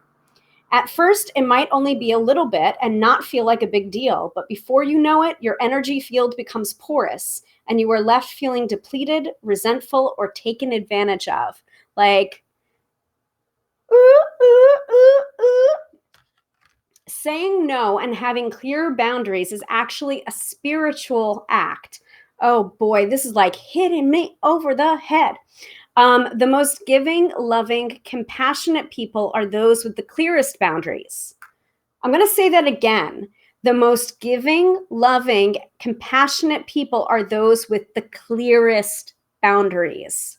At first, it might only be a little bit and not feel like a big deal, but before you know it, your energy field becomes porous and you are left feeling depleted, resentful, or taken advantage of. Like, ooh, ooh, ooh, ooh. Saying no and having clear boundaries is actually a spiritual act. Oh boy, this is like hitting me over the head. The most giving, loving, compassionate people are those with the clearest boundaries. I'm going to say that again. The most giving, loving, compassionate people are those with the clearest boundaries.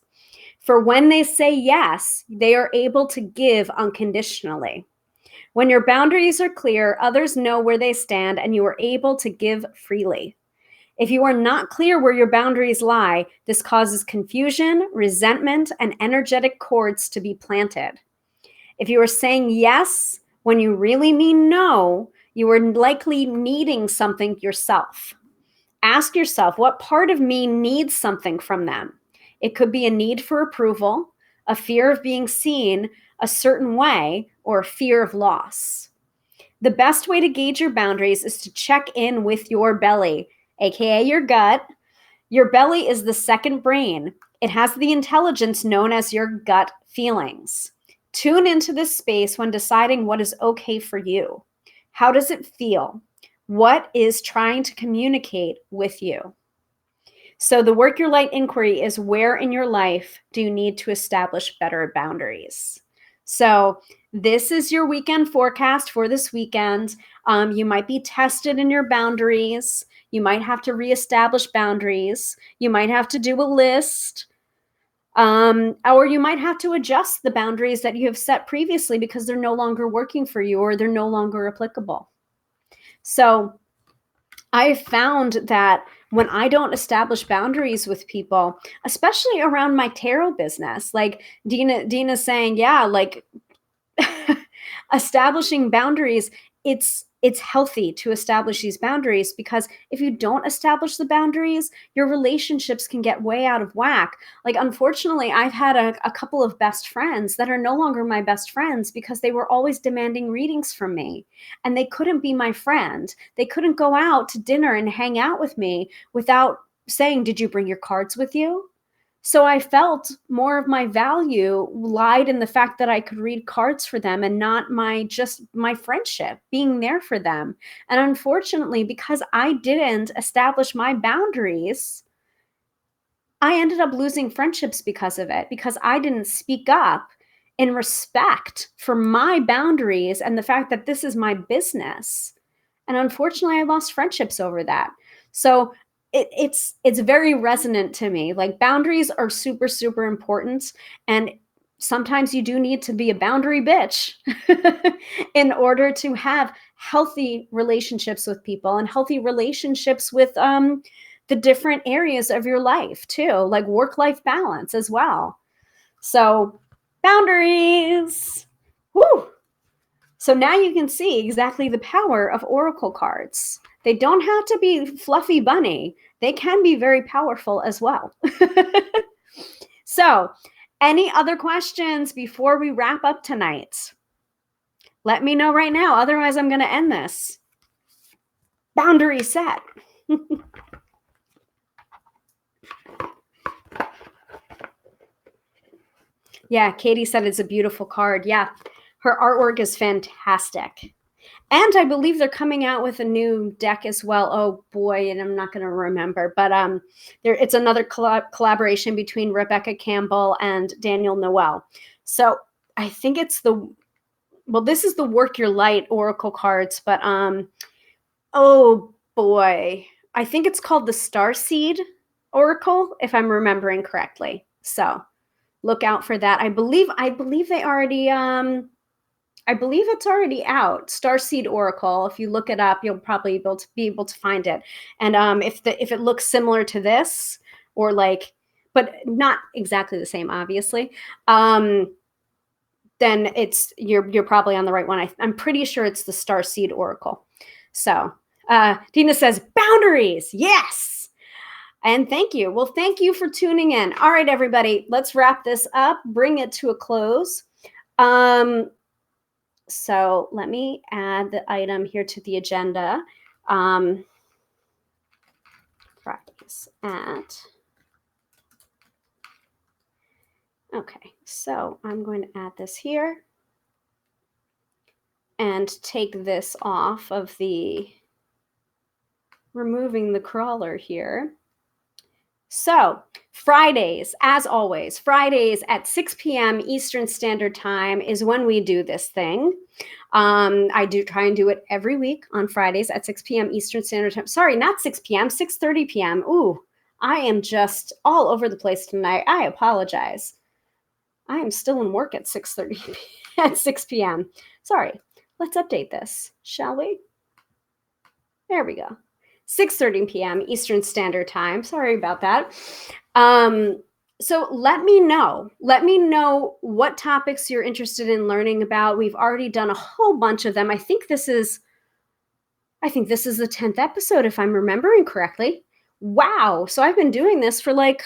For when they say yes, they are able to give unconditionally. When your boundaries are clear, others know where they stand and you are able to give freely. If you are not clear where your boundaries lie, this causes confusion, resentment, and energetic cords to be planted. If you are saying yes when you really mean no, you are likely needing something yourself. Ask yourself, what part of me needs something from them? It could be a need for approval, a fear of being seen a certain way, or a fear of loss. The best way to gauge your boundaries is to check in with your belly, aka your gut. Your belly is the second brain. It has the intelligence known as your gut feelings. Tune into this space when deciding what is okay for you. How does it feel? What is trying to communicate with you? So the Work Your Light inquiry is, where in your life do you need to establish better boundaries? So this is your weekend forecast for this weekend. You might be tested in your boundaries. You might have to reestablish boundaries. You might have to do a list. Or you might have to adjust the boundaries that you have set previously because they're no longer working for you or they're no longer applicable. So I found that when I don't establish boundaries with people, especially around my tarot business, like Dina's saying, yeah, like establishing boundaries, it's healthy to establish these boundaries, because if you don't establish the boundaries, your relationships can get way out of whack. Like, unfortunately, I've had a couple of best friends that are no longer my best friends because they were always demanding readings from me, and they couldn't be my friend. They couldn't go out to dinner and hang out with me without saying, did you bring your cards with you? So I felt more of my value lied in the fact that I could read cards for them and not just my friendship, being there for them. And unfortunately, because I didn't establish my boundaries, I ended up losing friendships because of it, because I didn't speak up in respect for my boundaries and the fact that this is my business. And unfortunately, I lost friendships over that. So it's very resonant to me. Like boundaries are super, super important. And sometimes you do need to be a boundary bitch in order to have healthy relationships with people and healthy relationships with the different areas of your life too, like work-life balance as well. So boundaries. Woo! So now you can see exactly the power of oracle cards. They don't have to be fluffy bunny. They can be very powerful as well. So, any other questions before we wrap up tonight? Let me know right now. Otherwise, I'm going to end this. Boundary set. Yeah, Katie said it's a beautiful card. Yeah, her artwork is fantastic. And I believe they're coming out with a new deck as well. Oh boy, and I'm not going to remember, but it's another collaboration between Rebecca Campbell and Daniel Noel. So I think it's this is the Work Your Light Oracle cards, but oh boy, I think it's called the Starseed Oracle, if I'm remembering correctly. So look out for that. I believe they already I believe it's already out. Starseed Oracle. If you look it up, you'll probably be able to find it. And if it looks similar to this, or like, but not exactly the same, obviously, then you're probably on the right one. I'm pretty sure it's the Starseed Oracle. So Dina says boundaries. Yes. And thank you. Well, thank you for tuning in. All right, everybody, let's wrap this up. Bring it to a close. So let me add the item here to the agenda. Practice at. Okay, so I'm going to add this here and take this off of removing the crawler here. So Fridays, as always, Fridays at 6 p.m. Eastern Standard Time is when we do this thing. I do try and do it every week on Fridays at 6 p.m. Eastern Standard Time. Sorry, not 6 p.m., 6:30 p.m. Ooh, I am just all over the place tonight. I apologize. I am still in work at 6:30 at 6 p.m. Sorry. Let's update this, shall we? There we go. 6:30 p.m. Eastern Standard Time. Sorry about that. So let me know. Let me know what topics you're interested in learning about. We've already done a whole bunch of them. I think this is the 10th episode, if I'm remembering correctly. Wow. So I've been doing this for like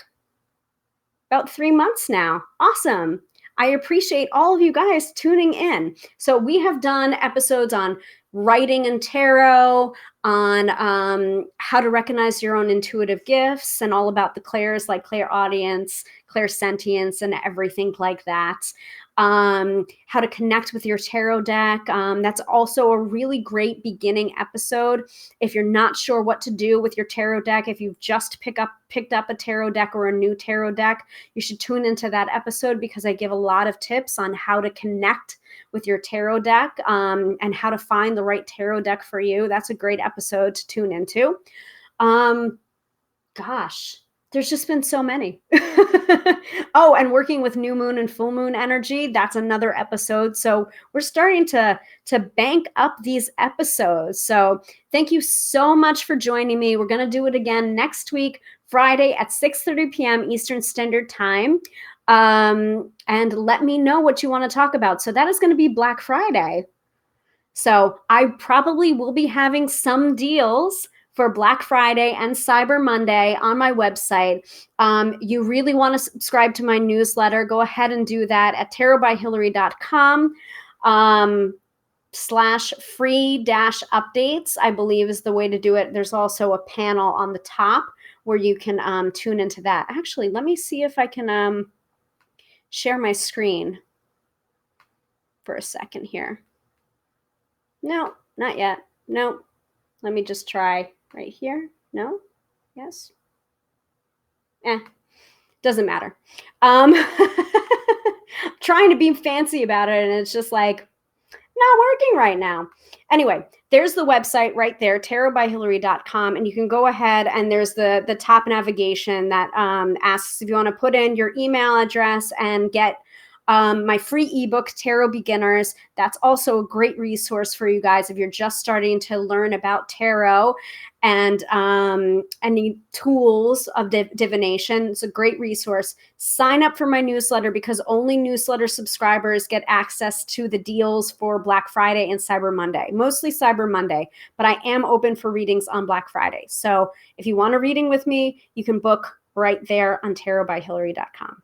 about 3 months now. Awesome. I appreciate all of you guys tuning in. So we have done episodes on writing and tarot, on how to recognize your own intuitive gifts, and all about the clairs, like clairaudience, clairsentience, and everything like that. How to connect with your tarot deck. That's also a really great beginning episode. If you're not sure what to do with your tarot deck, if you've just picked up a tarot deck or a new tarot deck, you should tune into that episode, because I give a lot of tips on how to connect with your tarot deck and how to find the right tarot deck for you. That's a great episode to tune into. Gosh, there's just been so many. Oh, and working with new moon and full moon energy, that's another episode. So we're starting to bank up these episodes. So thank you so much for joining me. We're going to do it again next week, Friday at 6:30 p.m. Eastern Standard Time. And let me know what you want to talk about. So that is going to be Black Friday. So I probably will be having some deals for Black Friday and Cyber Monday on my website. You really want to subscribe to my newsletter, go ahead and do that at tarotbyhilary.com /free-updates, I believe is the way to do it. There's also a panel on the top where you can tune into that. Actually, let me see if I can share my screen for a second here. No, not yet. No, let me just try right here. No, yes. Doesn't matter. Trying to be fancy about it, and it's just like, not working right now. Anyway, there's the website right there, tarotbyhilary.com, and you can go ahead and there's the top navigation that asks if you want to put in your email address and get my free ebook, Tarot Beginners. That's also a great resource for you guys if you're just starting to learn about tarot and any tools of divination. It's a great resource. Sign up for my newsletter because only newsletter subscribers get access to the deals for Black Friday and Cyber Monday, mostly Cyber Monday, but I am open for readings on Black Friday. So if you want a reading with me, you can book right there on tarotbyhilary.com.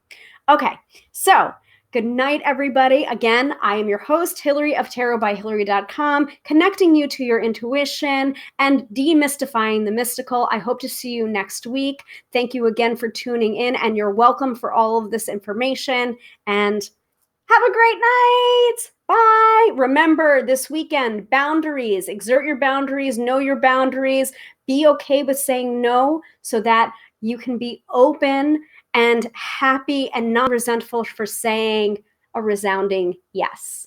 Okay, so good night, everybody. Again, I am your host, Hilary of tarotbyhilary.com, connecting you to your intuition and demystifying the mystical. I hope to see you next week. Thank you again for tuning in, and you're welcome for all of this information. And have a great night. Bye. Remember, this weekend, boundaries. Exert your boundaries, know your boundaries. Be okay with saying no so that you can be open and happy and not resentful for saying a resounding yes.